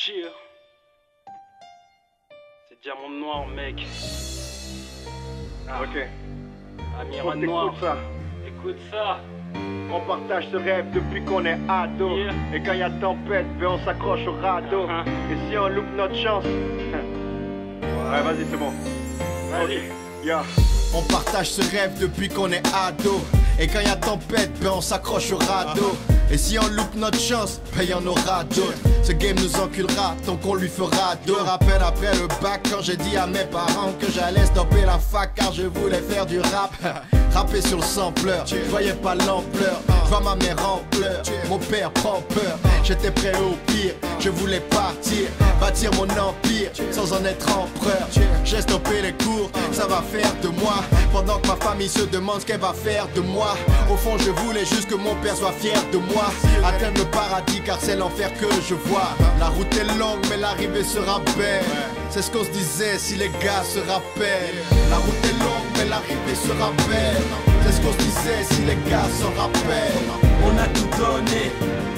Chill. C'est diamant noir, mec. Ok. Amiral noir. Écoute ça. Écoute ça. On partage ce rêve depuis qu'on est ado. Yeah. Et quand y a tempête, ben on s'accroche au radeau. Et si on loupe notre chance. Ouais, vas-y, c'est bon. Vas-y. Yeah. On partage ce rêve depuis qu'on est ado. Et quand y a tempête, ben on s'accroche au radeau. Et si on loupe notre chance, ben y'en aura d'autres. Ce game nous enculera tant qu'on lui fera deux. Rappel après le bac quand j'ai dit à mes parents que j'allais stopper la fac car je voulais faire du rap. Rapper sur le sampleur, je voyais pas l'ampleur. Je vois ma mère en pleurs, mon père prend peur. J'étais prêt au pire, je voulais partir, bâtir mon empire sans en être empereur. J'ai stoppé les cours, ça va faire de moi. Pendant que ma famille se demande ce qu'elle va faire de moi. Au fond je voulais juste que mon père soit fier de moi. Atteindre le paradis car c'est l'enfer que je vois. La route est longue mais l'arrivée sera belle. C'est ce qu'on se disait si les gars se rappellent. La route est longue mais l'arrivée sera belle. C'est ce qu'on se disait si les gars s'en rappellent. On a tout donné,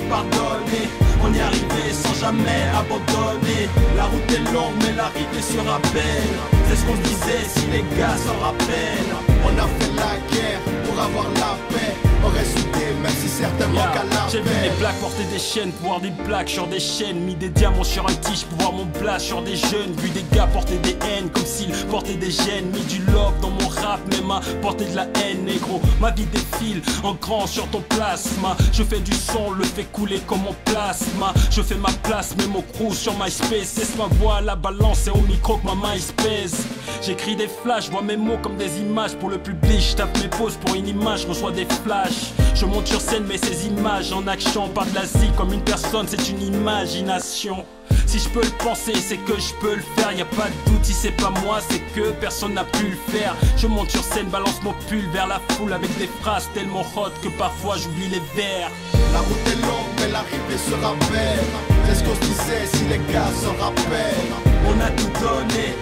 pardonné. On y est arrivé sans jamais abandonner. La route est longue mais l'arrivée sera belle. C'est ce qu'on se disait si les gars s'en rappellent. On a fait la guerre pour avoir la paix. On reste soudés même si certains manquent à la J'ai vu paix. les plaques porter des chaînes, pouvoir des plaques sur des chaînes. Mis des diamants sur un tige, pouvoir mon blast sur des jeunes. Vu des gars porter des haines comme s'ils portaient des gènes. Mis du love dans mon rap, même à porter de la haine, négro. Ma vie défile en grand sur ton plasma. Je fais du son, le fais couler comme mon plasma. Je fais ma place, mets mon crew sur MySpace. Laisse ma voix à la balance et au micro que ma MySpace. J'écris des flashs, vois mes mots comme des images pour le public. Je tape mes pauses pour une image, je reçois des flashs. Je monte sur scène mais ces images en action. Pas de la zie comme une personne, c'est une imagination. Si je peux le penser, c'est que je peux le faire. Y a pas de doute, si c'est pas moi, c'est que personne n'a pu le faire. Je monte sur scène, balance mon pull vers la foule avec des phrases tellement hot que parfois j'oublie les vers. La route est longue mais l'arrivée sera belle. C'est ce qu'on se disait si les gars s'en rappellent. On a tout donné,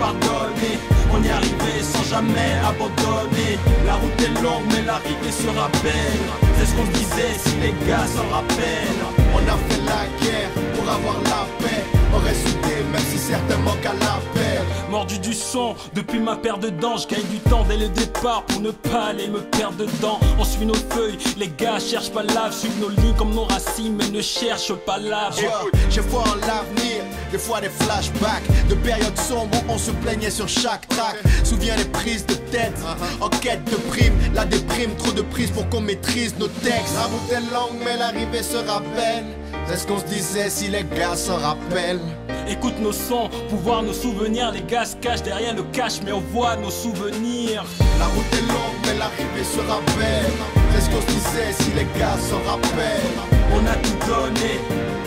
pardonné. On y est arrivé sans jamais abandonner. La route est longue mais l'arrivée sera belle. C'est ce qu'on se disait si les gars s'en rappellent. On a fait la guerre pour avoir la paix. On reste soudés même si certains manquent à la paix. Mordu du son, depuis ma paire de dents, je gagne du temps dès le départ pour ne pas aller me perdre dedans. On suit nos feuilles, les gars cherchent pas l'ave, suivent nos lignes comme nos racines, mais ne cherchent pas l'ave. Je vois en l'avenir, des fois des flashbacks de périodes sombres où on se plaignait sur chaque track. Souviens les prises de tête, en quête de prime, la déprime, trop de prises pour qu'on maîtrise nos textes. La route est longue mais l'arrivée sera belle. C'est ce qu'on se disait si les gars s'en rappellent. Écoute nos sons, pouvoir nos souvenirs. Les gars se cachent derrière le cash, mais on voit nos souvenirs. La route est longue mais l'arrivée sera belle. C'est ce qu'on se disait si les gars s'en rappellent. On a tout donné,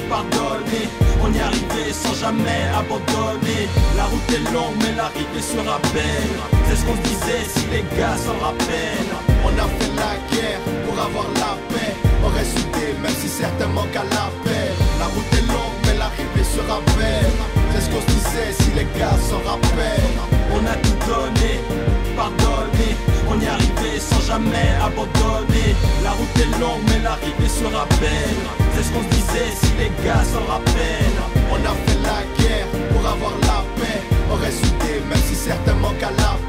pardonné. On y est arrivé sans jamais abandonner. La route est longue mais l'arrivée sera belle. C'est ce qu'on se disait si les gars s'en rappellent. On a fait la guerre pour avoir la paix. On reste soudés même si certains manquent à la paix. La route est longue mais l'arrivée sera belle. C'est ce qu'on se disait si les gars s'en rappellent. On a tout donné, pardonné. On y est arrivé sans jamais abandonner. La route est longue mais l'arrivée sera belle. C'est ce qu'on se disait si les gars s'en rappellent. On a fait la guerre pour avoir la paix. On reste soudés même si certains manquent à la paix.